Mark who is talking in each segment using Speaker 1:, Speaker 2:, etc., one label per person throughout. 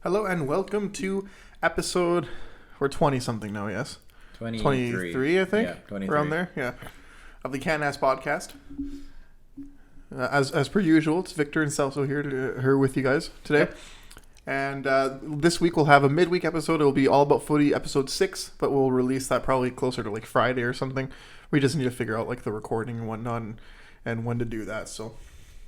Speaker 1: Hello and welcome to episode, we're 20-something now, yes? 23, I think?
Speaker 2: Yeah, 23.
Speaker 1: Around there, yeah. Of the Can Ask podcast. As per usual, it's Victor and Celso here with you guys today.
Speaker 2: Yep.
Speaker 1: And this week we'll have a midweek episode. It'll be all about footy, episode 6, but we'll release that probably closer to like Friday or something. We just need to figure out like the recording and whatnot and when to do that, so...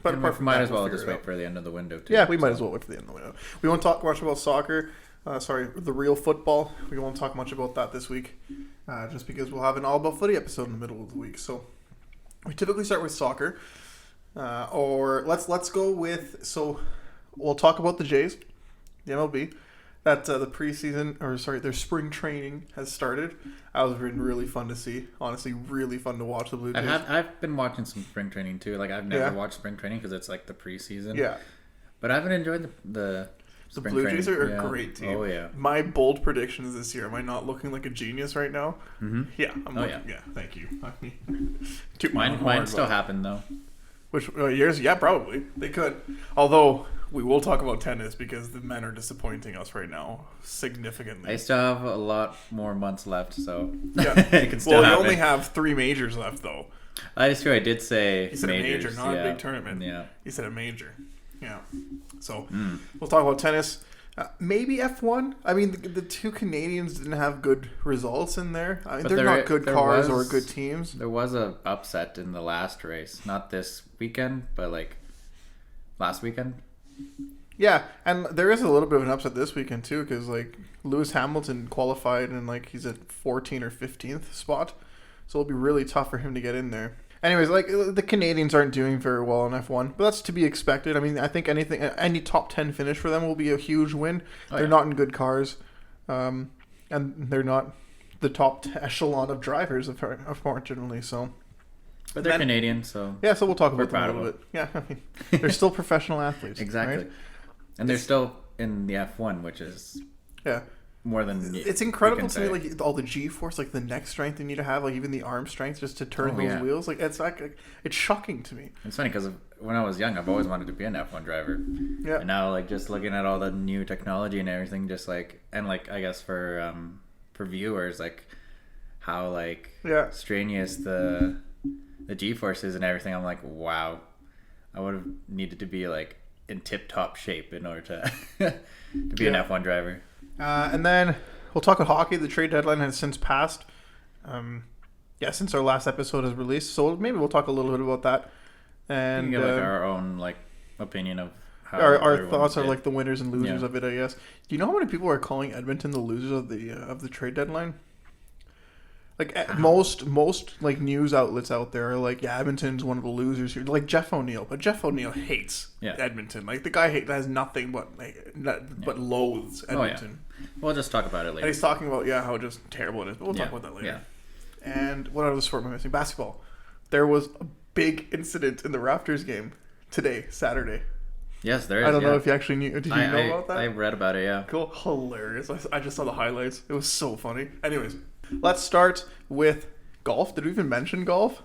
Speaker 2: But apart from might as well just wait for the end of the window too.
Speaker 1: Yeah, we might as well wait for the end of the window. We won't talk much about soccer. The real football. We won't talk much about that this week, just because we'll have an all about footy episode in the middle of the week. So we typically start with soccer, or let's go with. So we'll talk about the Jays, the MLB. That the preseason, their spring training has started. That was really fun to see. Honestly, really fun to watch the Blue Jays.
Speaker 2: I've been watching some spring training too. Like I've never watched spring training because it's like the preseason.
Speaker 1: Yeah.
Speaker 2: But I've been enjoying the spring
Speaker 1: Blue
Speaker 2: training.
Speaker 1: Jays are a great team.
Speaker 2: Oh yeah.
Speaker 1: My bold predictions this year. Am I not looking like a genius right now?
Speaker 2: Mm-hmm.
Speaker 1: Yeah. Yeah. Thank you.
Speaker 2: Mine still happened though.
Speaker 1: Which years? Yeah, probably they could. Although we will talk about tennis because the men are disappointing us right now significantly.
Speaker 2: I still have a lot more months left, so
Speaker 1: yeah.
Speaker 2: it can still happen.
Speaker 1: You only have 3 majors left though.
Speaker 2: That's true. I did say
Speaker 1: you said
Speaker 2: majors,
Speaker 1: a major, not a big tournament.
Speaker 2: Yeah.
Speaker 1: You said a major. Yeah. So we'll talk about tennis. Maybe F1. I mean, the two Canadians didn't have good results in there. I mean, they're not good cars or good teams.
Speaker 2: There was a upset in the last race, not this weekend, but like last weekend.
Speaker 1: Yeah, and there is a little bit of an upset this weekend too, because like Lewis Hamilton qualified and like he's at 14th or 15th spot, so it'll be really tough for him to get in there. Anyways, like the Canadians aren't doing very well in F1, but that's to be expected. I mean, I think any top 10 finish for them will be a huge win. They're not in good cars, and they're not the top echelon of drivers, unfortunately. So,
Speaker 2: but they're Canadian, so
Speaker 1: yeah. So we'll talk about them a little bit. Yeah, I mean, they're still professional athletes,
Speaker 2: exactly,
Speaker 1: right?
Speaker 2: And they're still in the F1, which is more than
Speaker 1: it's incredible to me, like all the G-force, like the neck strength you need to have, like even the arm strength just to turn those wheels. Like it's shocking to me.
Speaker 2: It's funny because when I was young, I've always wanted to be an F1 driver. Yeah. And now, like just looking at all the new technology and everything, just like and like I guess for viewers, like how like strenuous the G-force is and everything, I'm like, wow, I would have needed to be like in tip-top shape in order to be an F1 driver.
Speaker 1: And then we'll talk about hockey. The trade deadline has since passed. Since our last episode is released. So maybe we'll talk a little bit about that. And
Speaker 2: we can give like our own like opinion of how
Speaker 1: our thoughts are like the winners and losers of it, I guess. Do you know how many people are calling Edmonton the losers of the trade deadline? Like most like news outlets out there are like, yeah, Edmonton's one of the losers here. Like Jeff O'Neill, but Jeff O'Neill hates Edmonton. Like the guy has nothing but but loathes Edmonton.
Speaker 2: We'll just talk about it later.
Speaker 1: And he's talking about how just terrible it is. But we'll talk about that later. Yeah. And what other sport am I missing? Basketball. There was a big incident in the Raptors game today, Saturday.
Speaker 2: Yes, there is.
Speaker 1: I don't know if you actually knew. Did you know about that?
Speaker 2: I read about it. Yeah.
Speaker 1: Cool. Hilarious. I just saw the highlights. It was so funny. Anyways. Let's start with golf. Did we even mention golf?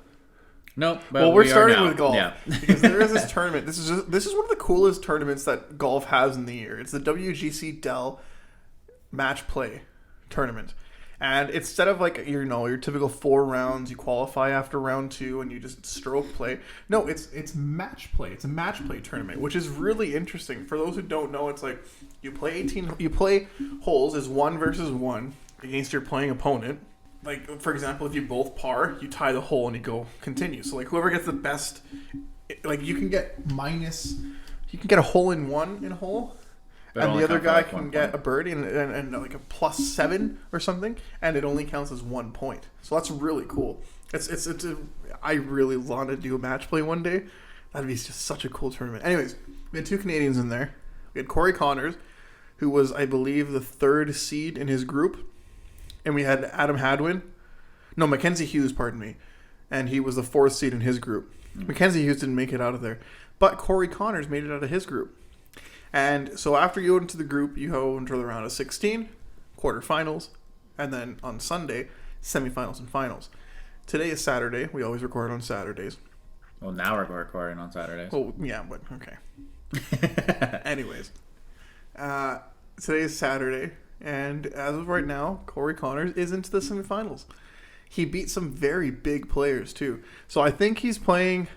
Speaker 2: No.
Speaker 1: Well, we're starting with golf because there is this tournament. This is one of the coolest tournaments that golf has in the year. It's the WGC Dell Match Play Tournament, and instead of like your typical 4 rounds, you qualify after round 2 and you just stroke play. No, it's match play. It's a match play tournament, which is really interesting. For those who don't know, it's like you play holes as 1 versus 1. Against your playing opponent. Like, for example, if you both par, you tie the hole and you go continue. So, like, whoever gets the best, like, you can get a hole in one in a hole, and the other guy can get a birdie and like a +7 or something, and it only counts as 1 point. So that's really cool. I really want to do a match play one day. That'd be just such a cool tournament. Anyways, we had 2 Canadians in there. We had Corey Connors, who was, I believe, the 3rd seed in his group. And we had Mackenzie Hughes, pardon me. And he was the 4th seed in his group. Mackenzie Hughes didn't make it out of there. But Corey Connors made it out of his group. And so after you go into the group, you go into the round of 16, quarterfinals, and then on Sunday, semifinals and finals. Today is Saturday. We always record on Saturdays.
Speaker 2: Well, now we're recording on Saturdays.
Speaker 1: Well, yeah, but okay. Anyways. Today's Saturday, and as of right now, Corey Connors is into the semifinals. He beat some very big players too. So I think he's playing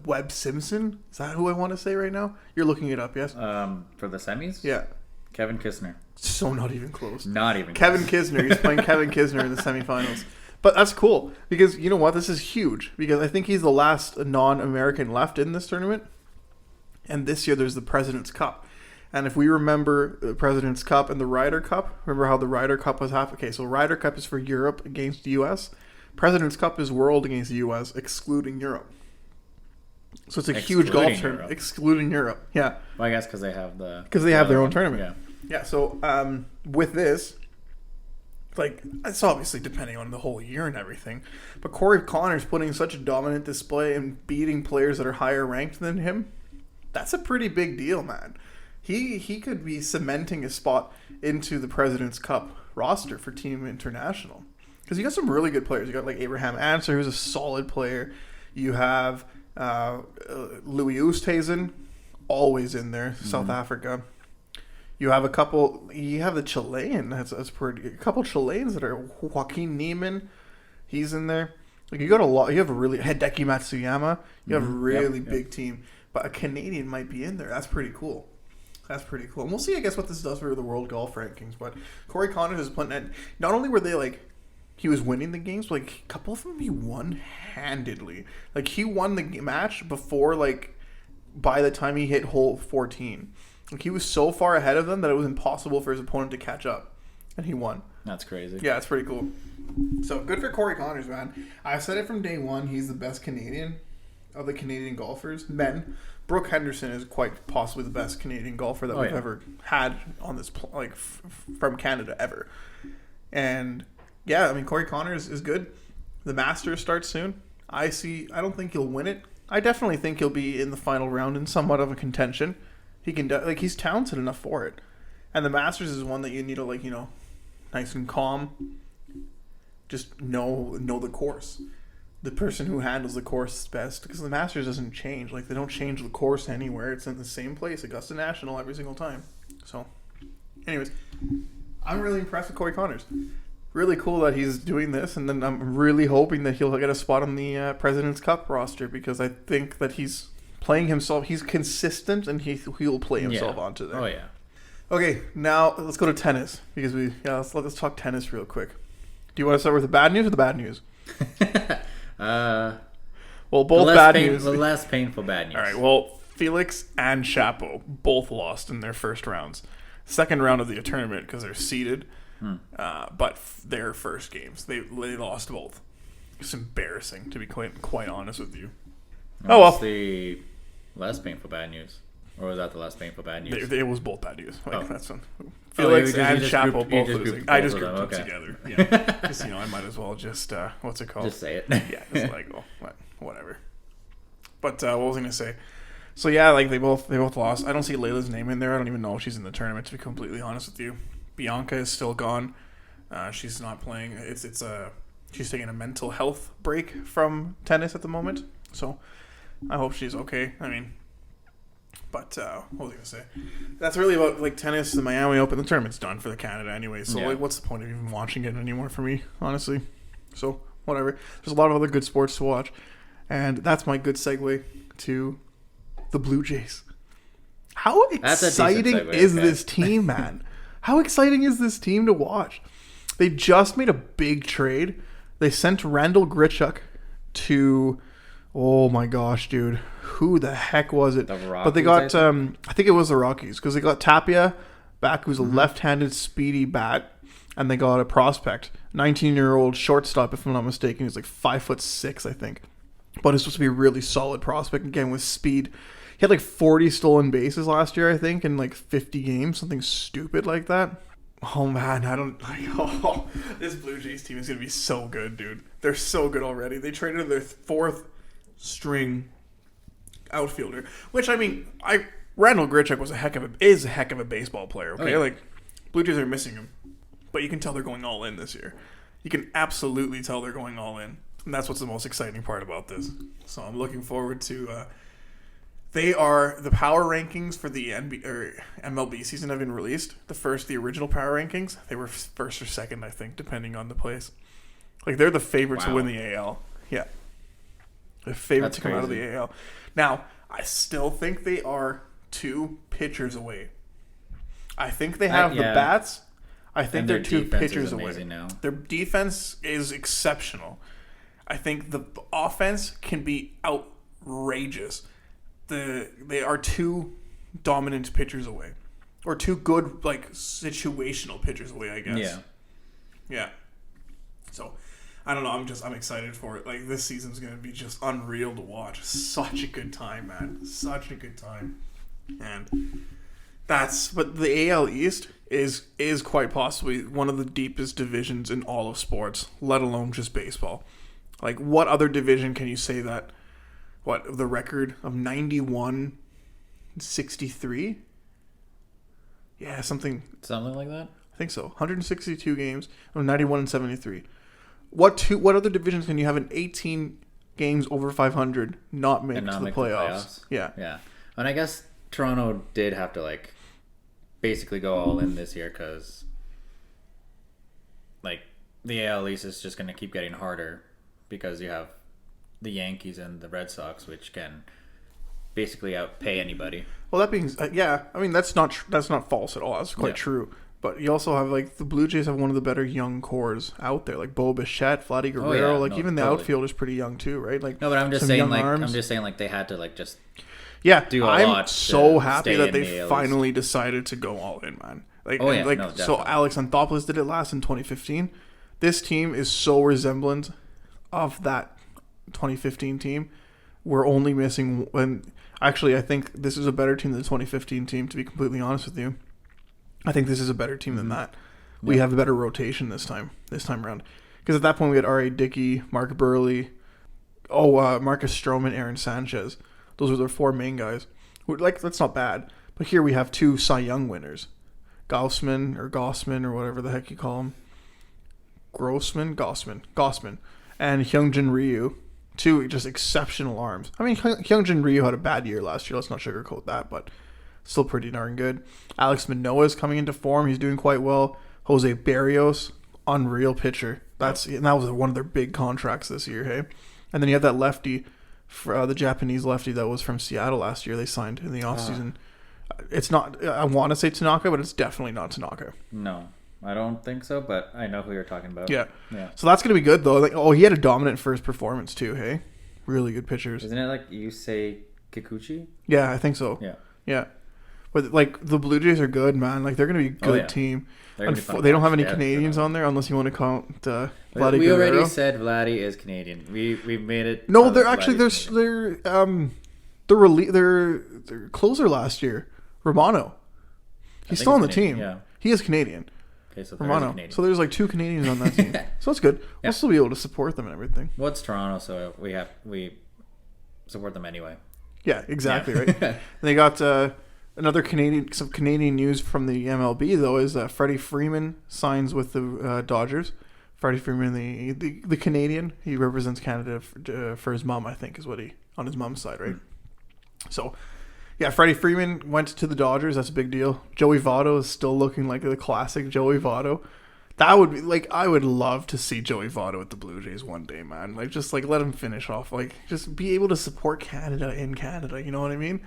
Speaker 1: Webb Simpson. Is that who I want to say right now? You're looking it up, yes?
Speaker 2: For the semis?
Speaker 1: Yeah.
Speaker 2: Kevin Kisner.
Speaker 1: So not even close.
Speaker 2: Not even
Speaker 1: Kevin
Speaker 2: close.
Speaker 1: Kisner. He's playing Kevin Kisner in the semifinals. But that's cool because you know what? This is huge because I think he's the last non-American left in this tournament. And this year there's the President's Cup. And if we remember the President's Cup and the Ryder Cup, remember how the Ryder Cup was half? Okay, so Ryder Cup is for Europe against the U.S. President's Cup is world against the U.S., excluding Europe. So it's a huge golf tournament, excluding Europe. Yeah.
Speaker 2: Well, I guess because they have
Speaker 1: their own tournament. Yeah. So with this, like, it's obviously depending on the whole year and everything, but Corey Connors putting such a dominant display and beating players that are higher ranked than him, that's a pretty big deal, man. He could be cementing a spot into the President's Cup roster for Team International. Because you got some really good players. You got like Abraham Anser, who's a solid player. You have Louis Oosthuizen, always in there, South Africa. You have a couple. You have the Chilean. That's pretty. A couple Chileans that are Joaquin Neiman. He's in there. Like you got a lot. You have a really Hideki Matsuyama. You have a really big team. But a Canadian might be in there. That's pretty cool. And we'll see, I guess, what this does for the world golf rankings. But Corey Connors is putting it. Not only were they like, he was winning the games, but like a couple of them he won handedly. Like he won the match before, like, by the time he hit hole 14. Like he was so far ahead of them that it was impossible for his opponent to catch up. And he won.
Speaker 2: That's crazy.
Speaker 1: Yeah, it's pretty cool. So good for Corey Connors, man. I said it from day one. He's the best Canadian of the Canadian golfers. Men. Brooke Henderson is quite possibly the best Canadian golfer that we've ever had on this, from Canada ever. And yeah, I mean, Corey Connors is good. The Masters starts soon. I don't think he'll win it. I definitely think he'll be in the final round in somewhat of a contention. He can, he's talented enough for it. And the Masters is one that you need to, nice and calm. Just know the course. The person who handles the course best, because the Masters doesn't change. Like, they don't change the course anywhere. It's in the same place, Augusta National, every single time. So, anyways, I'm really impressed with Corey Connors. Really cool that he's doing this, and then I'm really hoping that he'll get a spot on the President's Cup roster, because I think that he's playing himself. He's consistent, and he'll play himself onto there.
Speaker 2: Oh, yeah.
Speaker 1: Okay, now let's go to tennis, because let's talk tennis real quick. Do you want to start with the bad news or the bad news? Well, both bad news.
Speaker 2: The less painful bad news.
Speaker 1: All right. Well, Felix and Chapo both lost in their first rounds. Second round of the tournament because they're seeded, but their first games they lost both. It's embarrassing, to be quite honest with you.
Speaker 2: What's the less painful bad news? Or was that the less painful bad news?
Speaker 1: It was both bad news. That's one. Felix and Chapo both losing. I just grouped them together. Yeah. Just, I might as well just, what's it called?
Speaker 2: Just say it.
Speaker 1: Yeah, it's like, whatever. But what was I going to say? So, yeah, like, they both lost. I don't see Layla's name in there. I don't even know if she's in the tournament, to be completely honest with you. Bianca is still gone. She's not playing. She's taking a mental health break from tennis at the moment. So, I hope she's okay. I mean... But what was I going to say? That's really about like tennis. The Miami Open, the tournament's done for the Canada anyway. So like, what's the point of even watching it anymore for me, honestly? So whatever. There's a lot of other good sports to watch, and that's my good segue to the Blue Jays. How exciting is this team, man? How exciting is this team to watch? They just made a big trade. They sent Randall Grichuk to. Oh my gosh, dude. Who the heck was it?
Speaker 2: The Rockies,
Speaker 1: but they got, I think it was the Rockies, because they got Tapia back, who's a left-handed speedy bat, and they got a prospect, 19-year-old shortstop, if I'm not mistaken. He's like 5'6", I think. But he's supposed to be a really solid prospect, again, with speed. He had like 40 stolen bases last year, I think, in like 50 games, something stupid like that. Oh, man, this Blue Jays team is going to be so good, dude. They're so good already. They traded their fourth string outfielder, which I mean, Randall Grichuk is a heck of a baseball player. Okay, like Blue Jays are missing him, but you can tell they're going all in this year. You can absolutely tell they're going all in, and that's what's the most exciting part about this. So I'm looking forward to They are the power rankings for the MLB season have been released. The original power rankings, they were first or second, I think, depending on the place. Like, they're the favorite to win the AL. Yeah. The favorite to come out of the AL. Now, I still think they are 2 pitchers away. I think they have the bats. I think they're 2 pitchers away. Now. Their defense is exceptional. I think the offense can be outrageous. They are 2 dominant pitchers away, or 2 good situational pitchers away, I guess. Yeah. So, I don't know. I'm excited for it. Like, this season's gonna be just unreal to watch. Such a good time, man. Such a good time, and but the AL East is quite possibly one of the deepest divisions in all of sports, let alone just baseball. Like, what other division can you say that? What, the record of 91-63? Yeah, something
Speaker 2: like that.
Speaker 1: I think so. 162 games, 91-73. What other divisions can you have in 18 games over 500 not make the playoffs? Yeah.
Speaker 2: And I guess Toronto did have to basically go all in this year because the AL East is just going to keep getting harder because you have the Yankees and the Red Sox, which can basically outpay anybody.
Speaker 1: Well, that being I mean that's not false at all. That's quite true. But you also have the Blue Jays have one of the better young cores out there, like Bo Bichette, Vladdy Guerrero. Even the outfield is pretty young too, right? No,
Speaker 2: but I'm just saying they had to just do a
Speaker 1: I'm
Speaker 2: lot.
Speaker 1: So happy that they finally decided to go all in, man. So Alex Anthopoulos did it last in 2015. This team is so resemblant of that 2015 team. We're only missing I think this is a better team than the 2015 team, to be completely honest with you. I think this is a better team than that. Yeah. We have a better rotation this time around. Because at that point we had R.A. Dickey, Mark Burley, Marcus Stroman, Aaron Sanchez. Those were their 4 main guys. That's not bad. But here we have 2 Cy Young winners. Gossman or whatever the heck you call him. Gossman. And Hyunjin Ryu. 2 just exceptional arms. I mean, Hyunjin Ryu had a bad year last year. Let's not sugarcoat that, but still pretty darn good. Alex Manoah is coming into form. He's doing quite well. Jose Barrios, unreal pitcher. And that was one of their big contracts this year, hey? And then you have that lefty, the Japanese lefty that was from Seattle last year. They signed in the offseason. It's not, I want to say Tanaka, but it's definitely not Tanaka.
Speaker 2: No. I don't think so, but I know who you're talking about.
Speaker 1: Yeah. So that's going to be good, though. He had a dominant first performance, too, hey? Really good pitchers.
Speaker 2: Isn't it Yusei Kikuchi?
Speaker 1: Yeah, I think so. Yeah. But, the Blue Jays are good, man. They're going to be a good team. They don't have any Canadians on there, unless you want to count Vladdy Guerrero. We already
Speaker 2: said Vladdy is Canadian. We made it.
Speaker 1: No, they're actually, their closer last year, Romano. He's still on the team. Yeah. He is Canadian.
Speaker 2: Okay, so
Speaker 1: Romano. So there's 2 Canadians on that team. So that's good. We'll still be able to support them and everything.
Speaker 2: Well, it's Toronto, so we support them anyway.
Speaker 1: Yeah, exactly, right? They got some Canadian news from the MLB, though, is Freddie Freeman signs with the Dodgers. Freddie Freeman, the Canadian, he represents Canada for his mom, I think, is what on his mom's side, right? So, yeah, Freddie Freeman went to the Dodgers. That's a big deal. Joey Votto is still looking like the classic Joey Votto. That would be I would love to see Joey Votto at the Blue Jays one day, man. Let him finish off. Just be able to support Canada in Canada. You know what I mean?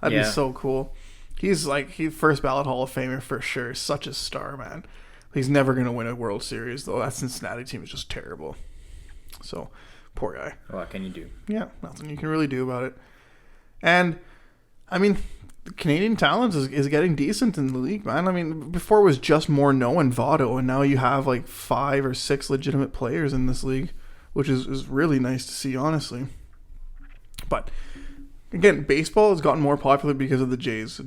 Speaker 1: That'd be so cool. He's first ballot Hall of Famer for sure. Such a star, man. He's never gonna win a World Series though. That Cincinnati team is just terrible. So, poor guy.
Speaker 2: What can you do?
Speaker 1: Yeah, nothing you can really do about it. And I mean, the Canadian talent is getting decent in the league, man. I mean, before it was just Morneau and Votto, and now you have 5 or 6 legitimate players in this league, which is really nice to see, honestly. But again, baseball has gotten more popular because of the Jays,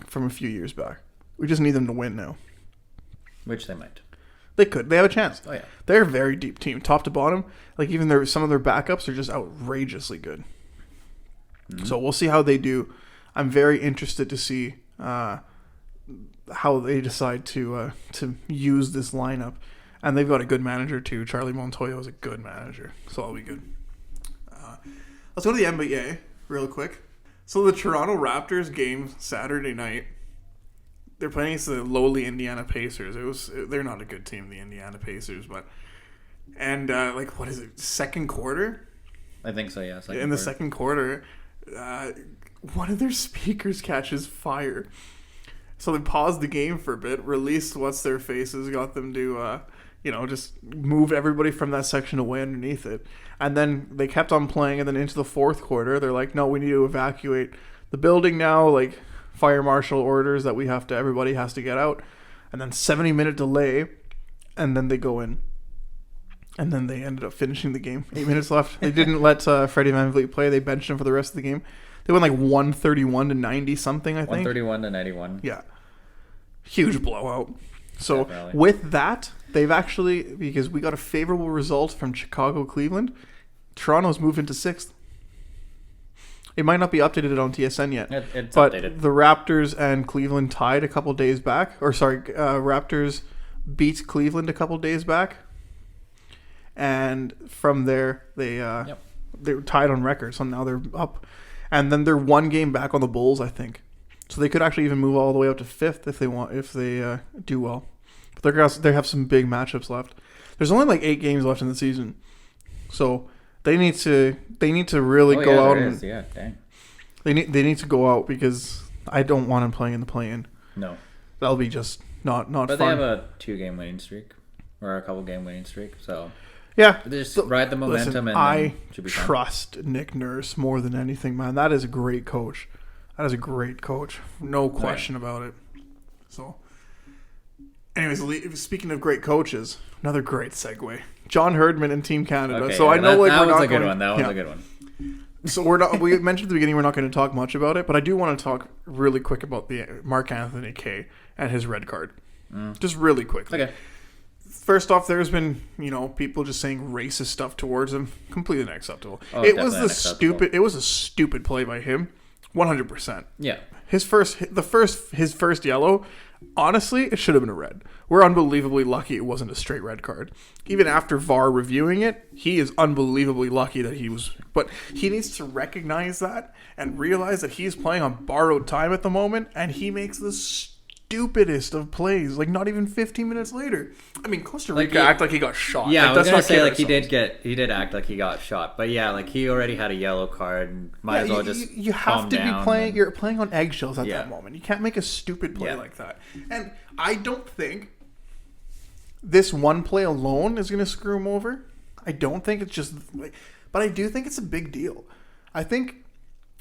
Speaker 1: from a few years back. We just need them to win now.
Speaker 2: Which they might.
Speaker 1: They could. They have a chance.
Speaker 2: Oh yeah.
Speaker 1: They're a very deep team, top to bottom. Even some of their backups are just outrageously good. Mm-hmm. So we'll see how they do. I'm very interested to see how they decide to use this lineup. And they've got a good manager too. Charlie Montoyo is a good manager, so that'll be good. Let's go to the NBA real quick. So the Toronto Raptors game Saturday night, they're playing against the lowly Indiana Pacers. They're not a good team, the Indiana Pacers, but what is it? Second quarter?
Speaker 2: I think so. Yeah.
Speaker 1: In the second quarter, one of their speakers catches fire. So they paused the game for a bit, released what's their faces, got them to just move everybody from that section away underneath it. And then they kept on playing, and then into the fourth quarter, they're like, no, we need to evacuate the building now, like fire marshal orders that everybody has to get out. And then 70-minute delay, and then they go in. And then they ended up finishing the game. 8 minutes left. They didn't let Freddie VanVleet play. They benched him for the rest of the game. They went like 131 to 90 something, I think.
Speaker 2: 131 to 91.
Speaker 1: Yeah. Huge blowout. So
Speaker 2: Definitely.
Speaker 1: With that, they've actually, because we got a favorable result from Chicago, Cleveland, Toronto's moved into 6th. It might not be updated on TSN yet.
Speaker 2: It's
Speaker 1: but
Speaker 2: updated.
Speaker 1: The Raptors and Cleveland tied a couple days back. Raptors beat Cleveland a couple days back. And from there, they were tied on record. So now they're up. And then they're one game back on the Bulls, I think. So they could actually even move all the way up to 5th if they do well. But they have some big matchups left. There's only like 8 games left in the season, so they need to really go out and
Speaker 2: dang.
Speaker 1: They need to go out because I don't want them playing in the play-in.
Speaker 2: No,
Speaker 1: that'll be just not
Speaker 2: but
Speaker 1: fun.
Speaker 2: They have a 2-game winning streak or a couple game winning streak, so
Speaker 1: yeah,
Speaker 2: just ride the momentum.
Speaker 1: Listen,
Speaker 2: and
Speaker 1: I
Speaker 2: should be
Speaker 1: trust Nick Nurse more than anything, man. That is a great coach. That is a great coach. No question about it. So, anyways, speaking of great coaches, another great segue. John Herdman and Team Canada.
Speaker 2: Okay,
Speaker 1: so I know we're not going.
Speaker 2: That was a good one.
Speaker 1: So we're not. We mentioned at the beginning we're not going to talk much about it, but I do want to talk really quick about the Mark Anthony Kaye and his red card. Just really quickly.
Speaker 2: Okay.
Speaker 1: First off, there's been people just saying racist stuff towards him. Completely unacceptable.
Speaker 2: Oh,
Speaker 1: it was a stupid play by him. 100%.
Speaker 2: Yeah.
Speaker 1: His first yellow, honestly, it should have been a red. We're unbelievably lucky it wasn't a straight red card. Even after VAR reviewing it, he is unbelievably lucky that he was. But he needs to recognize that and realize that he's playing on borrowed time at the moment, and he makes the stupidest of plays. Like not even 15 minutes later. I mean, Costa Rica act like he got shot.
Speaker 2: Yeah,
Speaker 1: like,
Speaker 2: I was gonna say he did act like he got shot. But yeah, like he already had a yellow card. And might as well just
Speaker 1: you have to be playing. You're playing on eggshells at that moment. You can't make a stupid play like that. And I don't think this one play alone is going to screw him over. I don't think it's just but I do think it's a big deal. I think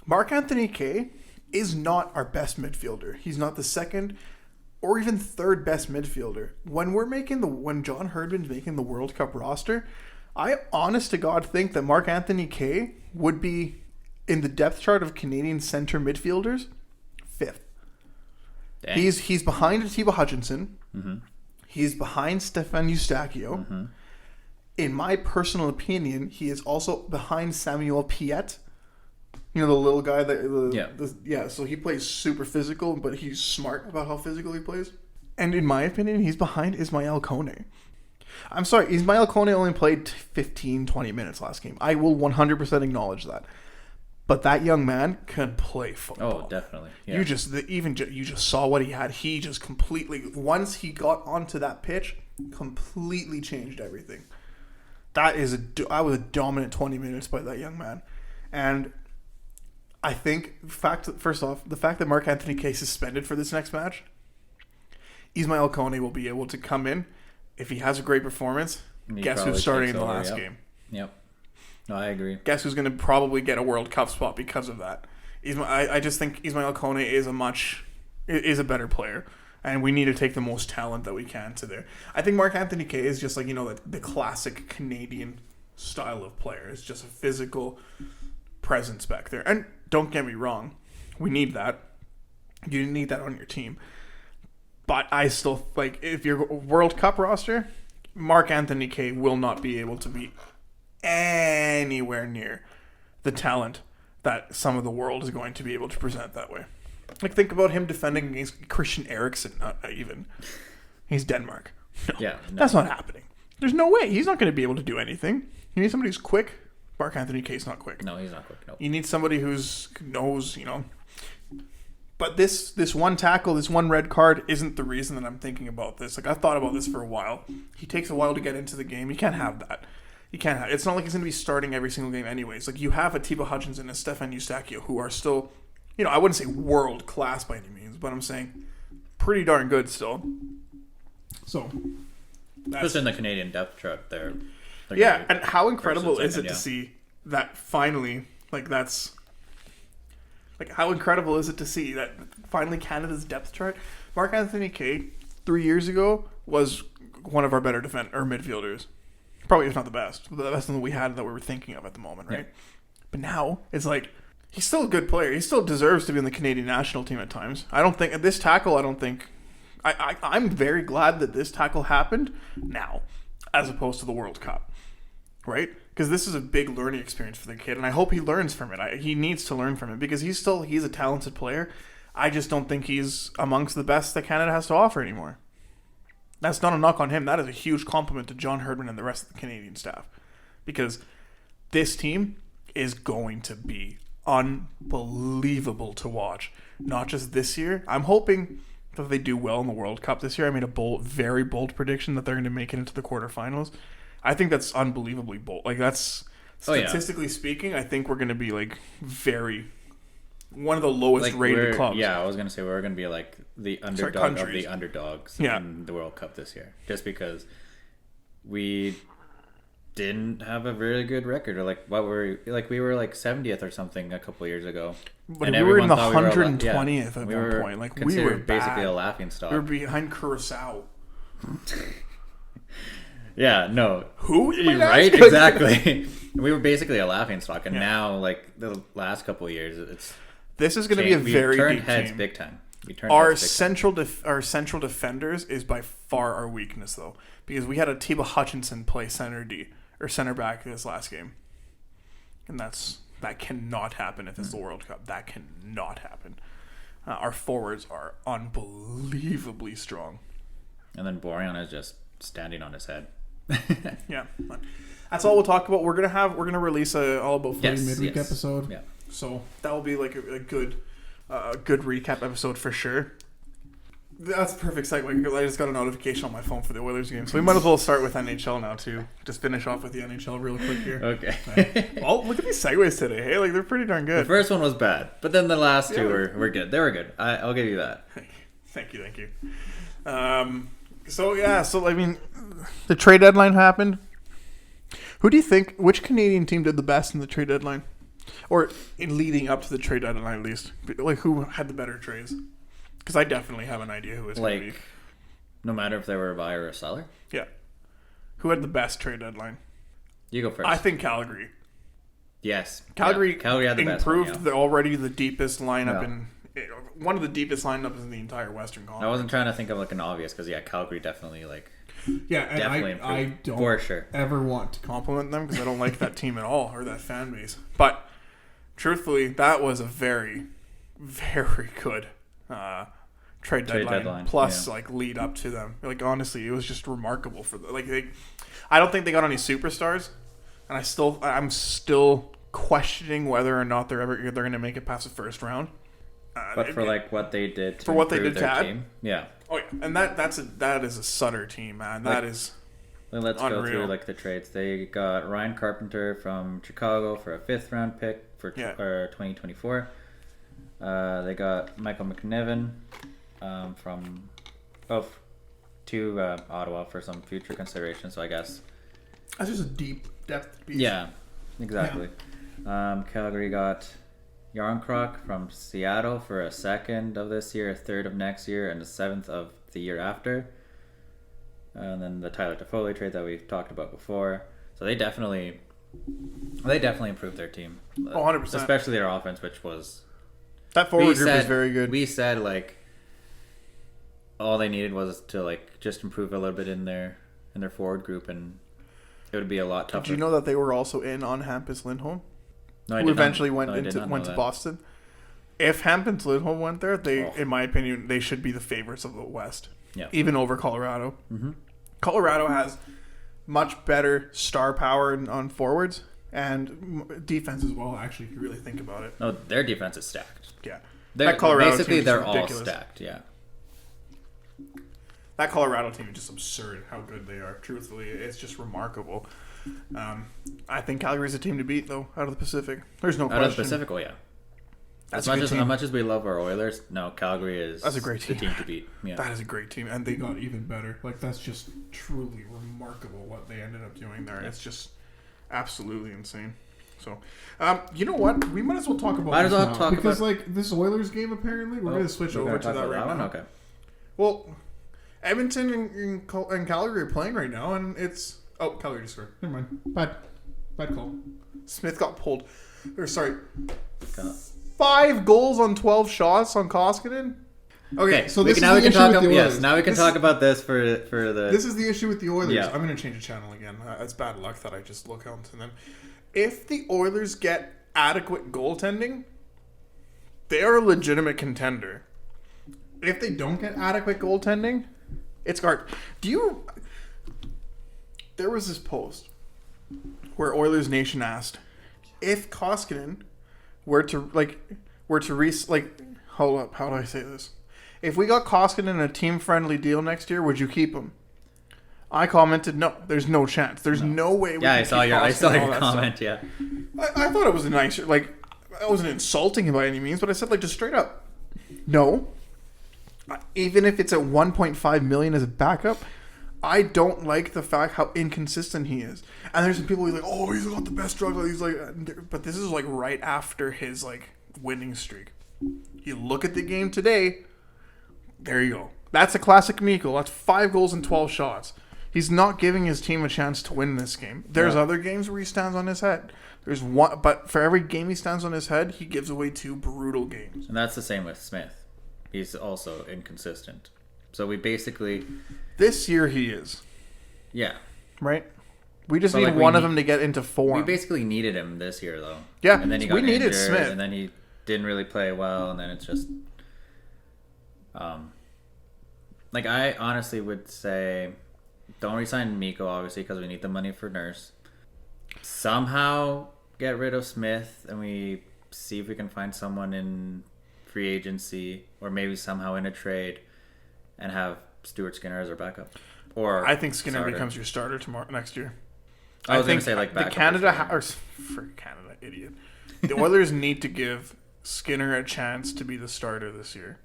Speaker 1: Mark Anthony Kaye is not our best midfielder. He's not the second or even third best midfielder. When John Herdman's making the World Cup roster, I honest to God think that Mark Anthony Kaye would be in the depth chart of Canadian center midfielders 5th. Dang. He's behind Atiba Hutchinson. Mm-hmm. He's behind Stefan Eustáquio. Mm-hmm. In my personal opinion, he is also behind Samuel Piette. The little guy so he plays super physical, but he's smart about how physical he plays. And in my opinion, he's behind Ismail Kone. I'm sorry, Ismail Kone only played 15, 20 minutes last game. I will 100% acknowledge that. But that young man can play football.
Speaker 2: Oh, definitely. Yeah.
Speaker 1: You just saw what he had. He just completely, once he got onto that pitch, completely changed everything. I was a dominant 20 minutes by that young man. And I think, first off, the fact that Mark Anthony Kaye is suspended for this next match, Ismail Kone will be able to come in. If he has a great performance, guess who's starting in the last game?
Speaker 2: Yep. No, I agree.
Speaker 1: Guess who's going to probably get a World Cup spot because of that? I just think Ismail Kone is a better player, and we need to take the most talent that we can to there. I think Mark Anthony Kaye is just like the classic Canadian style of player. It's just a physical presence back there. And don't get me wrong, we need that. You need that on your team. But I still if you're a World Cup roster, Mark Anthony Kaye will not be able to be anywhere near the talent that some of the world is going to be able to present that way. Think about him defending against Christian Eriksen. Not even. He's Denmark. No, that's not happening. There's no way. He's not going to be able to do anything. You need somebody who's quick, Marc-Anthony Kaye's not quick.
Speaker 2: No, he's not quick. No.
Speaker 1: You need somebody who knows, But this one tackle, this one red card isn't the reason that I'm thinking about this. Like, I've thought about this for a while. He takes a while to get into the game. You can't have that. It's not like he's going to be starting every single game anyways. Like, you have a Atiba Hutchinson and a Stefan Eustáquio who are still, I wouldn't say world class by any means, but I'm saying pretty darn good still. So,
Speaker 2: just in the Canadian depth chart there.
Speaker 1: Yeah, and how incredible is it to see that finally, how incredible is it to see that finally Canada's depth chart? Marc-Anthony Kaye, 3 years ago, was one of our better midfielders. Probably, if not the best. The best one that we had that we were thinking of at the moment, right? Yeah. But now, it's like, he's still a good player. He still deserves to be on the Canadian national team at times. I'm very glad that this tackle happened now, as opposed to the World Cup, right? Because this is a big learning experience for the kid, and I hope he learns from it. He needs to learn from it because he's a talented player. I just don't think he's amongst the best that Canada has to offer anymore. That's not a knock on him. That is a huge compliment to John Herdman and the rest of the Canadian staff, because this team is going to be unbelievable to watch. Not just this year. I'm hoping that they do well in the World Cup this year. I made a very bold prediction that they're going to make it into the quarterfinals. I think that's unbelievably bold. Like, that's statistically speaking, I think we're going to be one of the lowest rated clubs.
Speaker 2: Yeah, I was going to say we're going to be like the underdog of the underdogs in the World Cup this year, just because we didn't have a very good record, or we were like 70th or something a couple of years ago.
Speaker 1: But we were in the 120th at one point. Like, we were
Speaker 2: basically
Speaker 1: bad.
Speaker 2: A laughing stock.
Speaker 1: We were behind Curacao.
Speaker 2: Yeah, no.
Speaker 1: Who?
Speaker 2: Right? Exactly. We were basically a laughing stock, and now, the last couple of years,
Speaker 1: this is going to be a very
Speaker 2: turned
Speaker 1: deep
Speaker 2: heads
Speaker 1: team.
Speaker 2: Big time.
Speaker 1: Our central defenders is by far our weakness, though, because we had Atiba Hutchinson play center back this last game, and that cannot happen if it's the World Cup. That cannot happen. Our forwards are unbelievably strong,
Speaker 2: and then Borean is just standing on his head.
Speaker 1: Yeah, that's all we'll talk about. We're gonna release a all about footy midweek episode.
Speaker 2: Yeah,
Speaker 1: so that will be like a good recap episode for sure. That's a perfect segue. I just got a notification on my phone for the Oilers game, so we might as well start with NHL now too. Just finish off with the NHL real quick here.
Speaker 2: Okay.
Speaker 1: Well, look at these segues today. Hey, they're pretty darn good.
Speaker 2: The first one was bad, but then the last two were good. They were good. I'll give you that.
Speaker 1: Thank you. So I mean, the trade deadline happened. Who do you think? Which Canadian team did the best in the trade deadline, or in leading up to the trade deadline at least? Like, who had the better trades? Because I definitely have an idea who it's going to be.
Speaker 2: No matter if they were a buyer or a seller?
Speaker 1: Yeah. Who had the best trade deadline?
Speaker 2: You go first.
Speaker 1: I think Calgary.
Speaker 2: Yes.
Speaker 1: Calgary
Speaker 2: had the best
Speaker 1: improved already the deepest lineup in... One of the deepest lineups in the entire Western Conference.
Speaker 2: I wasn't trying to think of an obvious, because Calgary definitely
Speaker 1: and I don't
Speaker 2: for sure
Speaker 1: ever want to compliment them because I don't like that team at all, or that fan base. But truthfully, that was a very, very good trade deadline. Plus lead up to them. Honestly, it was just remarkable for I don't think they got any superstars, and I'm still questioning whether or not they're going to make it past the first round.
Speaker 2: But for what they did
Speaker 1: to improve their
Speaker 2: team, yeah.
Speaker 1: Oh yeah, and that is a Sutter team, man. That is.
Speaker 2: Let's
Speaker 1: unreal.
Speaker 2: go through the trades. They got Ryan Carpenter from Chicago for a 5th round pick for 2024. They got Michael McNiven to Ottawa for some future consideration. So I guess
Speaker 1: that's just a deep depth piece.
Speaker 2: Yeah, exactly. Yeah. Calgary got Yarncroc from Seattle for a 2nd of this year, a 3rd of next year, and a 7th of the year after. And then the Tyler Toffoli trade that we've talked about before. So they definitely improved their team.
Speaker 1: 100%.
Speaker 2: Especially their offense, which was...
Speaker 1: That forward group is very good.
Speaker 2: We said, all they needed was to, just improve a little bit in their forward group, and it would be a lot tougher.
Speaker 1: Did you know that they were also in on Hampus Lindholm?
Speaker 2: No,
Speaker 1: who eventually went to Boston. If Hampus Lindholm went there, in my opinion, they should be the favorites of the West.
Speaker 2: Yeah.
Speaker 1: Even over Colorado.
Speaker 2: Mm-hmm.
Speaker 1: Colorado has much better star power on forwards, And defense as well, actually, if you really think about it.
Speaker 2: No, their defense is stacked.
Speaker 1: Yeah.
Speaker 2: That Colorado basically, they're all stacked, yeah.
Speaker 1: That Colorado team is just absurd how good they are. Truthfully, it's just remarkable. I think Calgary's a team to beat, though, out of the Pacific. There's no question.
Speaker 2: Out of the Pacific, well, yeah. As much as we love our Oilers, no, Calgary is
Speaker 1: that's a great team.
Speaker 2: The team to beat. Yeah.
Speaker 1: That is a great team, and they got even better. Like, that's just truly remarkable what they ended up doing there. Yeah. It's just absolutely insane. So, you know what? We might as well talk about this now. Because, like, this Oilers game, apparently, we're going to switch over to that right now.
Speaker 2: Okay.
Speaker 1: Well, Edmonton and Calgary are playing right now, and it's... Oh, Calgary just scored. Never mind. Bad call. Smith got pulled. Or, sorry... 5 goals on 12 shots on Koskinen. Okay, so this is the issue with the Oilers.
Speaker 2: Yes, now we can talk about this for the...
Speaker 1: This is the issue with the Oilers. Yeah. I'm going to change the channel again. It's bad luck that I just look out to them. If the Oilers get adequate goaltending, they are a legitimate contender. If they don't get adequate goaltending, it's garbage. There was this post where Oilers Nation asked if Koskinen were to hold up, how do I say this? If we got Koskinen in a team-friendly deal next year, would you keep him? I commented, no, there's no chance. There's no way we can keep Koskinen.
Speaker 2: I saw your comment, yeah.
Speaker 1: I thought it was a nice, like, I wasn't insulting him by any means, but I said, like, just straight up, no. Even if it's at $1.5 million as a backup, I don't like the fact how inconsistent he is. And there's some people who's like, oh, he's got the best drug. He's like, but this is like right after his like winning streak. You look at the game today. There you go. That's a classic Mikko. That's 5 goals and 12 shots. He's not giving his team a chance to win this game. There's other games where he stands on his head. There's one, but for every game he stands on his head, he gives away 2 brutal games.
Speaker 2: And that's the same with Smith. He's also inconsistent. So we basically...
Speaker 1: This year he is.
Speaker 2: Yeah.
Speaker 1: Right? We just need one of them to get into form.
Speaker 2: We basically needed him this year, though.
Speaker 1: Yeah.
Speaker 2: And then he got injured, Smith. And then he didn't really play well, and then it's just... like, I honestly would say... Don't re-sign Mikko, obviously, because we need the money for Nurse. Somehow get rid of Smith, and we see if we can find someone in free agency, or maybe somehow in a trade, and have Stuart Skinner as our backup. Or
Speaker 1: I think Skinner becomes your starter next year.
Speaker 2: I was going to say like backup.
Speaker 1: The Canada for Canada, idiot. The Oilers need to give Skinner a chance to be the starter this year.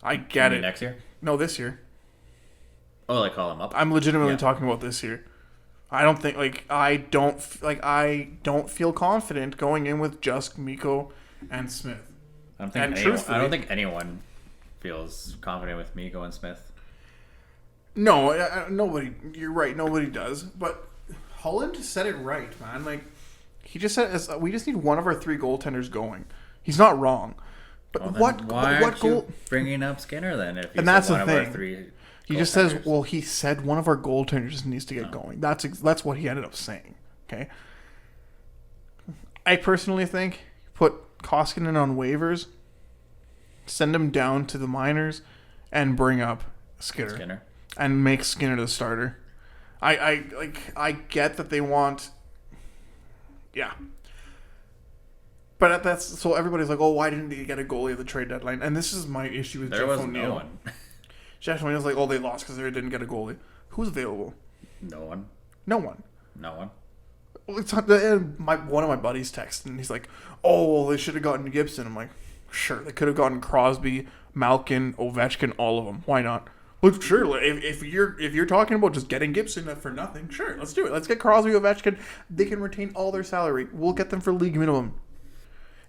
Speaker 1: I get it.
Speaker 2: Next year?
Speaker 1: No, this year.
Speaker 2: Oh, like call him up.
Speaker 1: I'm legitimately talking about this year. I don't think I don't feel confident going in with just Mikko and Smith.
Speaker 2: I don't think anyone feels confident with Mikko and Smith.
Speaker 1: No, nobody. You're right. Nobody does. But Holland said it right, man. Like he just said, we just need one of our 3 goaltenders going. He's not wrong. But
Speaker 2: why aren't you bringing up Skinner then? If
Speaker 1: and that's the thing. He just says, well, he said one of our goaltenders needs to get going. That's what he ended up saying. Okay. I personally think put Koskinen on waivers, send him down to the minors, and bring up Skinner. And make Skinner the starter. I get that they want, yeah. But that's so everybody's like, oh, why didn't they get a goalie at the trade deadline? And this is my issue with Jeff O'Neill. No one. Jeff O'Neill's like, oh, they lost because they didn't get a goalie. Who's available?
Speaker 2: No one.
Speaker 1: Well, it's one of my buddies texted, and he's like, oh, well, they should have gotten Gibson. I'm like, sure, they could have gotten Crosby, Malkin, Ovechkin, all of them. Why not? Well, sure, if you're talking about just getting Gibson for nothing, sure, let's do it. Let's get Crosby, Ovechkin. They can retain all their salary. We'll get them for league minimum.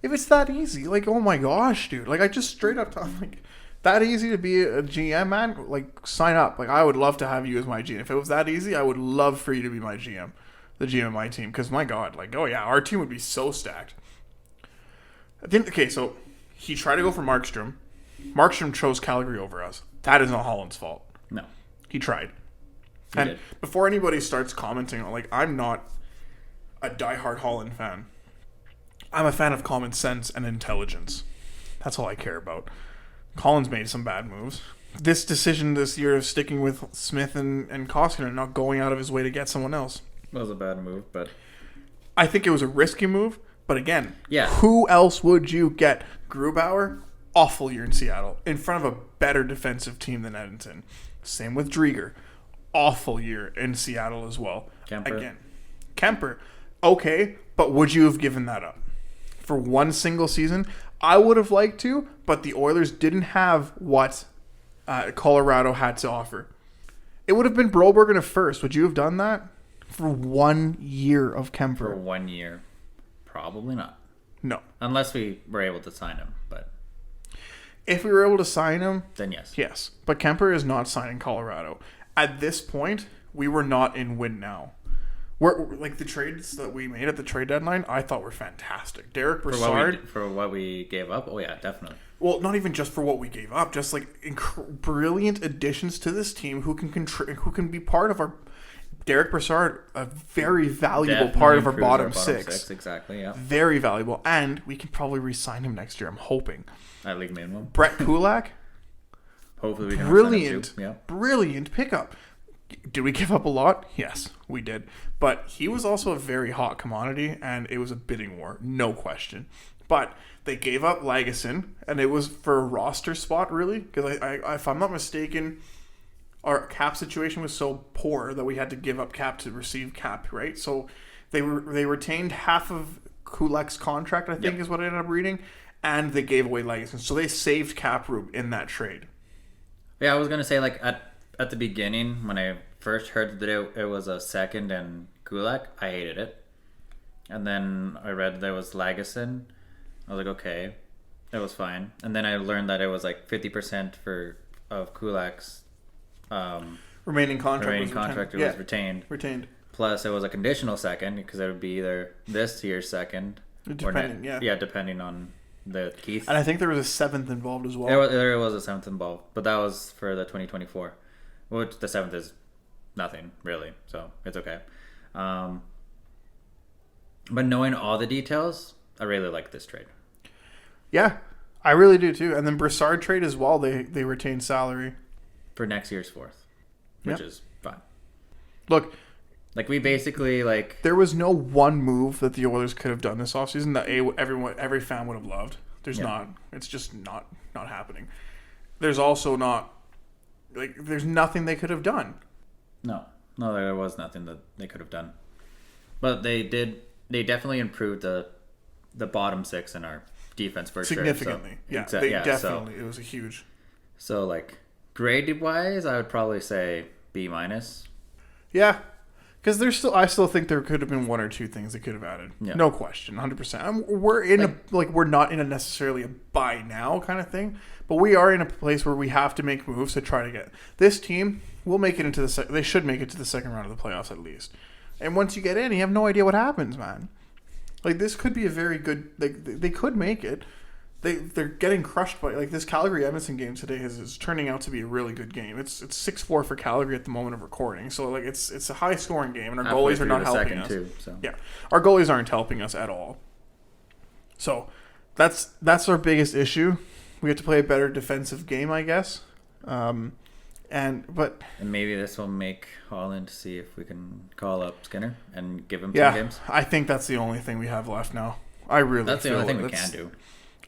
Speaker 1: If it's that easy, like, oh my gosh, dude. Like, I just straight up, I'm like, that easy to be a GM, man? Like, sign up. Like, I would love to have you as my GM. If it was that easy, I would love for you to be my GM, the GM of my team. Because, my God, like, oh yeah, our team would be so stacked. Okay, so he tried to go for Markstrom. Markstrom chose Calgary over us. That is not Holland's fault.
Speaker 2: No.
Speaker 1: He tried. And before anybody starts commenting, like, I'm not a diehard Holland fan. I'm a fan of common sense and intelligence. That's all I care about. Collins made some bad moves. This decision this year of sticking with Smith and Koskinen and not going out of his way to get someone else
Speaker 2: was a bad move, but
Speaker 1: I think it was a risky move, but again,
Speaker 2: yeah.
Speaker 1: Who else would you get? Grubauer, awful year in Seattle, in front of a better defensive team than Edmonton. Same with Drieger, awful year in Seattle as well. Kemper, okay, but would you have given that up for one single season? I would have liked to, but the Oilers didn't have what Colorado had to offer. It would have been Broberg in a first. Would you have done that for 1 year of Kemper?
Speaker 2: For 1 year, probably not.
Speaker 1: No.
Speaker 2: Unless we were able to sign him, but
Speaker 1: if we were able to sign him,
Speaker 2: then yes.
Speaker 1: Yes. But Kemper is not signing Colorado. At this point, we were not in win now. We're like the trades that we made at the trade deadline, I thought were fantastic. Derek Brassard.
Speaker 2: For what we gave up? Oh, yeah, definitely.
Speaker 1: Well, not even just for what we gave up, just like brilliant additions to this team who can be part of our. Derek Brassard, a very valuable part of our bottom six.
Speaker 2: Exactly, yeah.
Speaker 1: Very valuable. And we can probably re-sign him next year, I'm hoping.
Speaker 2: At league minimum.
Speaker 1: Brett Kulak.
Speaker 2: Hopefully we can
Speaker 1: brilliant,
Speaker 2: sign him too. Yeah.
Speaker 1: Brilliant pickup. Did we give up a lot? Yes, we did. But he was also a very hot commodity, and it was a bidding war, no question. But they gave up Lagesson, and it was for a roster spot, really. Because if I'm not mistaken, our cap situation was so poor that we had to give up cap to receive cap, right? So they retained half of Kulak's contract, I think is what I ended up reading, and they gave away Lagesson. So they saved cap room in that trade.
Speaker 2: Yeah, I was going to say, like, at the beginning, when I first heard that it was a second and Kulak, I hated it. And then I read there was Lagesson. I was like, okay, it was fine. And then I learned that it was like 50% of Kulak's
Speaker 1: remaining contract
Speaker 2: was retained.
Speaker 1: Retained.
Speaker 2: Plus, it was a conditional second because it would be either this year's second depending on the Keith.
Speaker 1: And I think there was a seventh involved as well.
Speaker 2: There was a seventh involved, but that was for the 2024, which the seventh is nothing really, so it's okay. But knowing all the details, I really like this trade.
Speaker 1: Yeah, I really do too. And then Brassard trade as well. They retained salary
Speaker 2: for next year's fourth, which is fine.
Speaker 1: Look,
Speaker 2: like we basically
Speaker 1: there was no one move that the Oilers could have done this offseason that every fan would have loved. There's not. It's just not happening. There's also not there's nothing they could have done.
Speaker 2: No, there was nothing that they could have done. But they definitely improved the bottom six in our defense for
Speaker 1: significantly.
Speaker 2: Sure. So,
Speaker 1: definitely. It was a huge.
Speaker 2: So grade wise, I would probably say B-.
Speaker 1: Yeah, because I still think there could have been one or two things they could have added. Yeah. No question, 100%. We're not in a necessarily a buy now kind of thing, but we are in a place where we have to make moves to try to get this team. Will make it into they should make it to the second round of the playoffs at least. And once you get in, you have no idea what happens, man. This could be a very good. They could make it. They're getting crushed by this Calgary Edmonton game today is turning out to be a really good game. It's 6-4 for Calgary at the moment of recording, so it's a high scoring game, and our goalies are not helping us. Yeah, our goalies aren't helping us at all. So that's our biggest issue. We have to play a better defensive game, I guess. And
Speaker 2: maybe this will make Holland see if we can call up Skinner and give him 2 games.
Speaker 1: I think that's the only thing we have left now. That's
Speaker 2: the only thing we can do.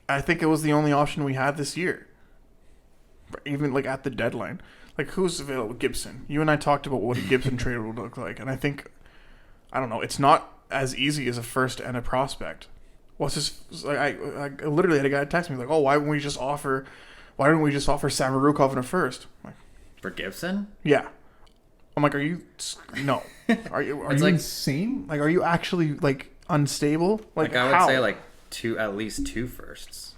Speaker 1: I think it was the only option we had this year. Even at the deadline. Who's available? Gibson. You and I talked about what a Gibson trade would look like, and I think it's not as easy as a first and a prospect. I literally had a guy text me why didn't we just offer Samorukov in a first?
Speaker 2: For Gibson?
Speaker 1: Yeah. I'm like, are you Are you insane? Are you actually unstable?
Speaker 2: I would say at least 2 firsts.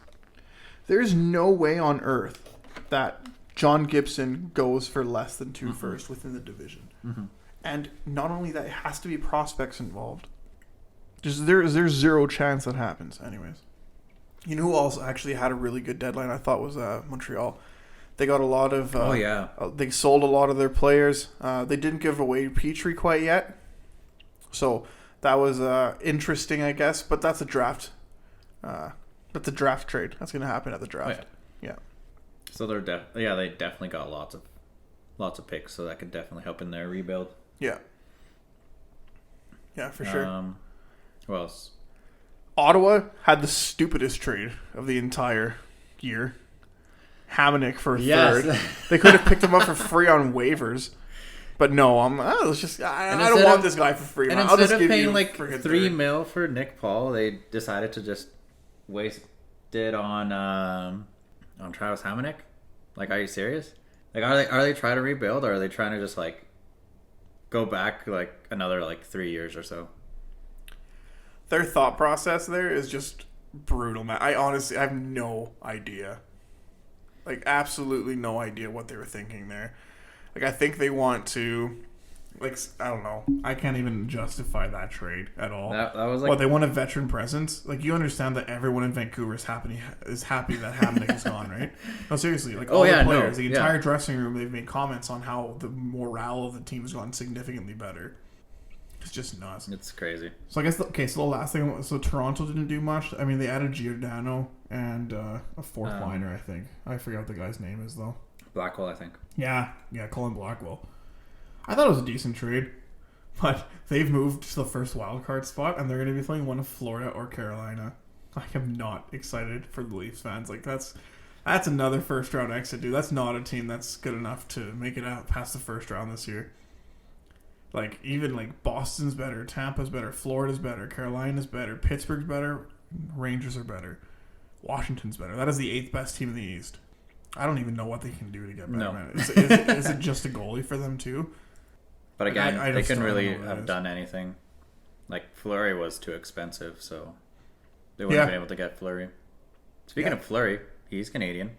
Speaker 1: There's no way on earth that John Gibson goes for less than 2 firsts within the division. Mm-hmm. And not only that, it has to be prospects involved. There's zero chance that happens anyways. You know who also actually had a really good deadline I thought was Montreal. They got a lot of they sold a lot of their players. They didn't give away Petrie quite yet. So that was interesting, I guess, but that's a draft that's a draft trade. That's going to happen at the draft. Oh, yeah.
Speaker 2: So they definitely got lots of picks, so that could definitely help in their rebuild.
Speaker 1: Yeah. Yeah, for sure.
Speaker 2: Who else?
Speaker 1: Ottawa had the stupidest trade of the entire year. Hamonic for a third. They could have picked him up for free on waivers. But no, I don't want this guy for free.
Speaker 2: And
Speaker 1: I'll
Speaker 2: instead
Speaker 1: just
Speaker 2: of
Speaker 1: give
Speaker 2: paying
Speaker 1: you
Speaker 2: like $3 million for Nick Paul, they decided to just waste it on Travis Hamonic. Like, are you serious? Like, are they trying to rebuild, or are they trying to just like go back like another like 3 years or so?
Speaker 1: Their thought process there is just brutal, man. I honestly have no idea. Like, absolutely no idea what they were thinking there. Like, I think they want to, like, I don't know. I can't even justify that trade at all.
Speaker 2: That was like...
Speaker 1: What, they want a veteran presence? Like, you understand that everyone in Vancouver is happy that Hamonic is gone, right? No, seriously. Like, all the players, the entire dressing room, they've made comments on how the morale of the team has gotten significantly better. It's just nuts.
Speaker 2: It's crazy.
Speaker 1: So I guess, so the last thing, so Toronto didn't do much. I mean, they added Giordano and a fourth liner, I think. I forgot what the guy's name is, though.
Speaker 2: Blackwell, I think.
Speaker 1: Yeah, Colin Blackwell. I thought it was a decent trade, but they've moved to the first wildcard spot, and they're going to be playing one of Florida or Carolina. I am not excited for the Leafs fans. Like, that's another first-round exit, dude. That's not a team that's good enough to make it out past the first round this year. Like, even, like, Boston's better, Tampa's better, Florida's better, Carolina's better, Pittsburgh's better, Rangers are better, Washington's better. That is the 8th best team in the East. I don't even know what they can do to get better.
Speaker 2: No.
Speaker 1: Man. Is it just a goalie for them, too?
Speaker 2: But again, they couldn't really have done anything. Like, Fleury was too expensive, so they wouldn't have been able to get Fleury. Speaking of Fleury, he's Canadian.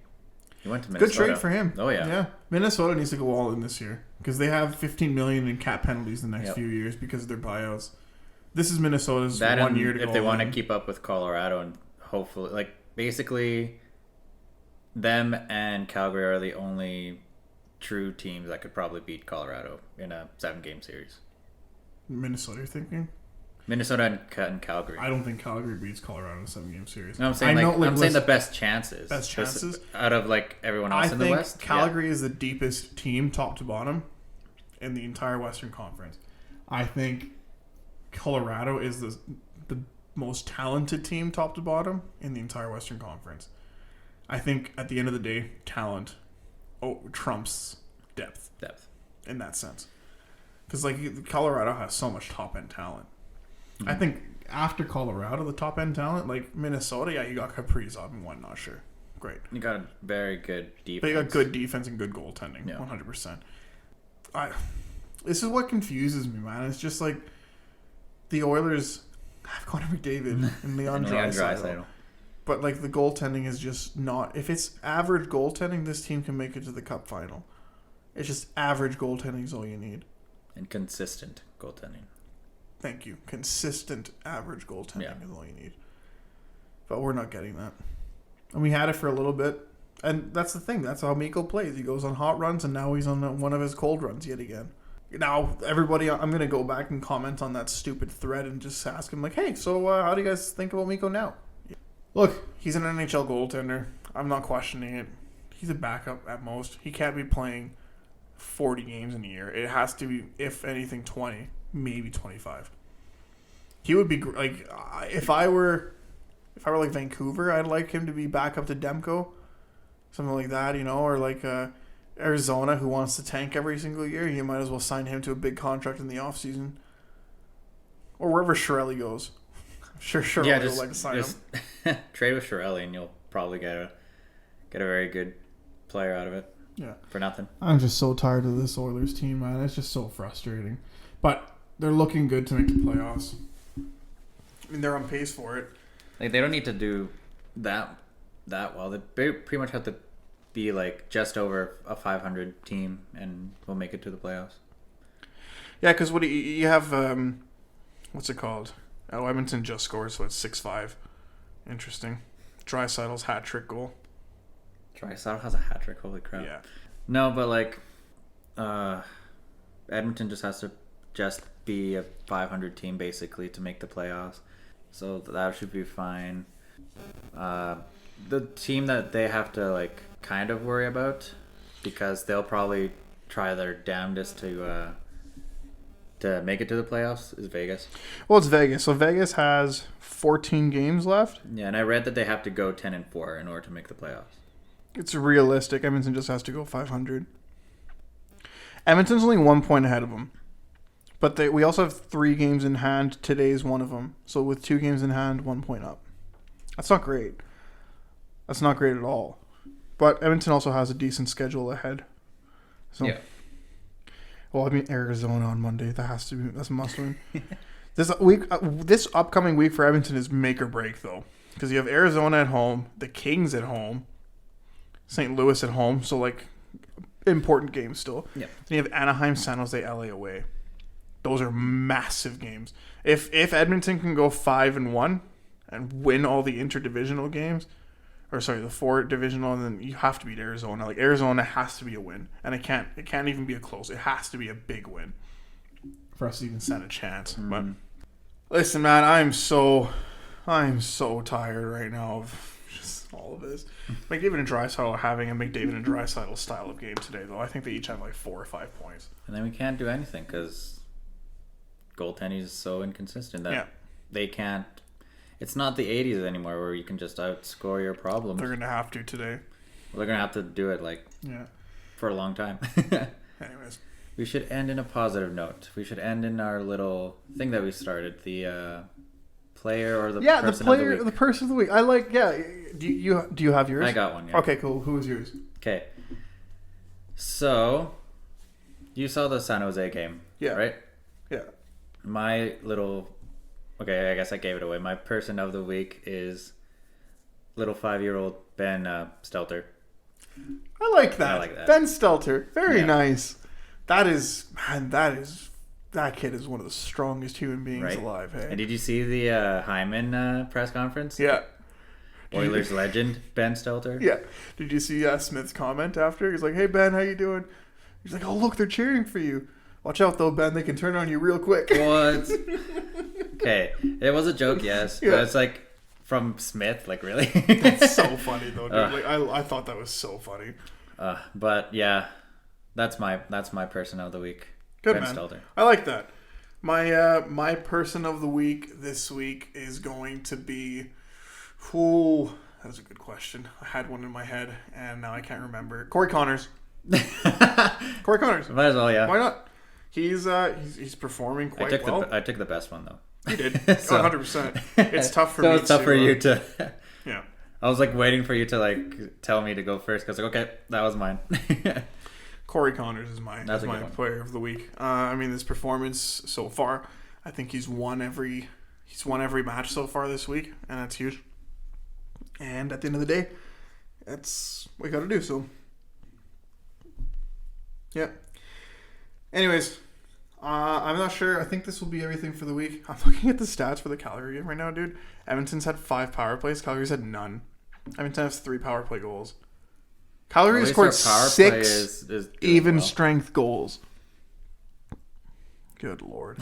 Speaker 2: He went to Minnesota.
Speaker 1: Good trade for him.
Speaker 2: Oh, yeah.
Speaker 1: Yeah. Minnesota needs to go all in this year because they have $15 million in cap penalties the next few years because of their buyouts. This is Minnesota's 1 year to go.
Speaker 2: If they want to keep up with Colorado and hopefully, like, basically, them and Calgary are the only true teams that could probably beat Colorado in a 7-game series.
Speaker 1: Minnesota, you're thinking?
Speaker 2: Minnesota and Calgary.
Speaker 1: I don't think Calgary beats Colorado in a 7-game series.
Speaker 2: No, I'm saying I'm saying the best chances.
Speaker 1: Best chances
Speaker 2: out of like everyone else in the West.
Speaker 1: Calgary is the deepest team, top to bottom, in the entire Western Conference. I think Colorado is the most talented team, top to bottom, in the entire Western Conference. I think at the end of the day, talent trumps depth. In that sense, because like Colorado has so much top end talent. I think after Colorado, the top end talent, like Minnesota, you got Kaprizov and whatnot, sure. Great.
Speaker 2: You got a very good defense.
Speaker 1: But you got good defense and good goaltending, 100%. This is what confuses me, man. It's just like the Oilers have Connor McDavid and Leon Draisaitl. But like the goaltending is just not... If it's average goaltending, this team can make it to the Cup final. It's just average goaltending is all you need.
Speaker 2: And consistent goaltending.
Speaker 1: Thank you. Consistent average goaltending is all you need. But we're not getting that. And we had it for a little bit. And that's the thing. That's how Mikko plays. He goes on hot runs, and now he's on one of his cold runs yet again. Now, everybody, I'm going to go back and comment on that stupid thread and just ask him, like, hey, so how do you guys think about Mikko now? Look, he's an NHL goaltender. I'm not questioning it. He's a backup at most. He can't be playing 40 games in a year. It has to be, if anything, 20. Maybe 25. He would be like if I were like Vancouver, I'd like him to be back up to Demko, something like that, or like Arizona, who wants to tank every single year. You might as well sign him to a big contract in the offseason. Or wherever Chiarelli goes. I'm sure Chiarelli would like to sign him.
Speaker 2: Trade with Chiarelli and you'll probably get a very good player out of it.
Speaker 1: Yeah.
Speaker 2: For nothing.
Speaker 1: I'm just so tired of this Oilers team, man. It's just so frustrating. But they're looking good to make the playoffs. I mean, they're on pace for it.
Speaker 2: Like, they don't need to do that well. They pretty much have to be like just over a 500 team, and we'll make it to the playoffs. Yeah, because what do you have? What's it called? Oh, Edmonton just scored, so it's 6-5. Interesting. Draisaitl's hat trick goal. Draisaitl has a hat trick. Holy crap! Yeah. No, but like, Edmonton just has to be a 500 team basically to make the playoffs, so that should be fine. The team that they have to like kind of worry about, because they'll probably try their damnedest to to make it to the playoffs is Vegas.
Speaker 1: Well, it's Vegas. So Vegas has 14 games left.
Speaker 2: Yeah, and I read that they have to go 10-4 in order to make the playoffs.
Speaker 1: It's realistic. Edmonton just has to go 500. Edmonton's only 1 point ahead of them. But we also have 3 games in hand. Today's one of them. So with 2 games in hand, 1 point up. That's not great. That's not great at all. But Edmonton also has a decent schedule ahead. So, yeah. Well, I mean, Arizona on Monday. That's a must win. This upcoming week for Edmonton is make or break, though. Because you have Arizona at home, the Kings at home, St. Louis at home. So, like, important games still. Yeah. Then you have Anaheim, San Jose, LA away. Those are massive games. If Edmonton can go 5-1 and win all the interdivisional games, or sorry, the 4 divisional, and then you have to beat Arizona. Like, Arizona has to be a win, and it can't even be a close. It has to be a big win for us to even stand a chance. But listen, man, I'm so tired right now of just all of this. McDavid and Draisaitl are having a McDavid and Draisaitl style of game today, though. I think they each have like 4 or 5 points.
Speaker 2: And then we can't do anything because goaltending is so inconsistent that they can't. It's not the 80s anymore where you can just outscore your problems.
Speaker 1: They're going to have to today.
Speaker 2: Well, they're going to have to do it for a long time.
Speaker 1: Anyways.
Speaker 2: We should end in a positive note. We should end in our little thing that we started. The player or the person of the week.
Speaker 1: The person of the week. I like, Do you have yours?
Speaker 2: I got one, yeah.
Speaker 1: Okay, cool. Who is yours?
Speaker 2: Okay. So, you saw the San Jose game, right?
Speaker 1: Yeah.
Speaker 2: My little... Okay, I guess I gave it away. My person of the week is little 5-year-old Ben Stelter.
Speaker 1: I like that. Ben Stelter. Very nice. That kid is one of the strongest human beings alive. Hey?
Speaker 2: And did you see the Hyman press conference?
Speaker 1: Yeah.
Speaker 2: Oilers legend Ben Stelter.
Speaker 1: Yeah. Did you see Smith's comment after? He's like, "Hey Ben, how you doing?" He's like, "Oh look, they're cheering for you. Watch out though, Ben. They can turn on you real quick."
Speaker 2: What? Okay, it was a joke, yes, but it's like from Smith, like really.
Speaker 1: That's so funny though, dude. Like I thought that was so funny.
Speaker 2: But yeah, that's my person of the week.
Speaker 1: Good,
Speaker 2: Ben
Speaker 1: man.
Speaker 2: Stelter.
Speaker 1: I like that. My person of the week this week is going to be. That's a good question. I had one in my head and now I can't remember. Corey Connors. Corey Connors.
Speaker 2: Might as well, yeah.
Speaker 1: Why not? He's performing quite well.
Speaker 2: I took the best one though.
Speaker 1: You did. So, 100%. It's tough for me.
Speaker 2: It's tough for you to.
Speaker 1: Yeah.
Speaker 2: I was like waiting for you to like tell me to go first because like okay, that was mine.
Speaker 1: Corey Connors is my player of the week. I mean, this performance so far, I think he's won every match so far this week, and that's huge. And at the end of the day, that's what we got to do. So, yeah. Anyways. I'm not sure. I think this will be everything for the week. I'm looking at the stats for the Calgary game right now, dude. Edmonton's had 5 power plays. Calgary's had none. Edmonton has 3 power play goals. Calgary has scored 6 even strength goals. Good Lord.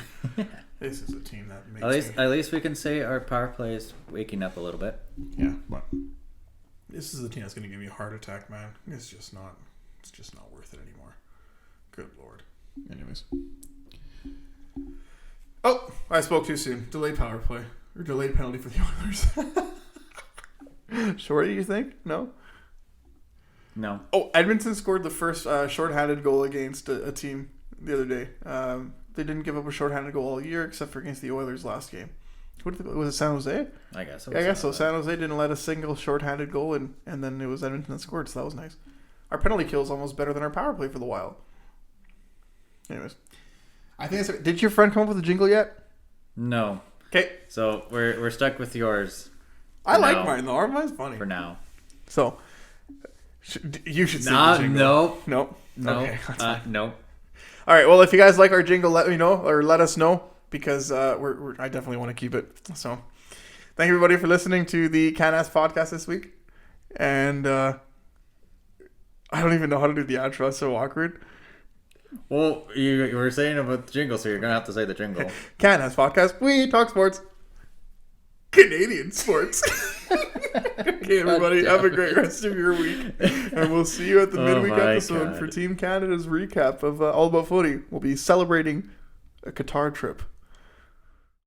Speaker 1: This is a team that makes
Speaker 2: at least we can say our power play is waking up a little bit.
Speaker 1: Yeah, but this is a team that's going to give me a heart attack, man. It's just not worth it anymore. Good Lord. Anyways. Oh, I spoke too soon. Delayed power play. Or delayed penalty for the Oilers. Shorty, you think? No?
Speaker 2: No.
Speaker 1: Oh, Edmonton scored the first shorthanded goal against a team the other day. They didn't give up a shorthanded goal all year except for against the Oilers last game. Was it San Jose?
Speaker 2: I guess
Speaker 1: so. San Jose didn't let a single shorthanded goal in, and then it was Edmonton that scored, so that was nice. Our penalty kill is almost better than our power play for the Wild. Anyways. I think that's... Did your friend come up with a jingle yet?
Speaker 2: No.
Speaker 1: Okay.
Speaker 2: So we're stuck with yours.
Speaker 1: I like mine though. Mine's funny.
Speaker 2: For now.
Speaker 1: So you should sing the jingle.
Speaker 2: Nope.
Speaker 1: Okay.
Speaker 2: Nope.
Speaker 1: All right. Well, if you guys like our jingle, let me know or let us know because I definitely want to keep it. So thank you everybody for listening to the Can-Ass podcast this week. And I don't even know how to do the outro. It's so awkward.
Speaker 2: Well, you were saying about the jingle, so you're going to have to say the jingle.
Speaker 1: Can-Ass podcast. We talk sports. Canadian sports. Okay, everybody, have a great rest of your week. And we'll see you at the midweek episode for Team Canada's recap of All About Footy. We'll be celebrating a Qatar trip.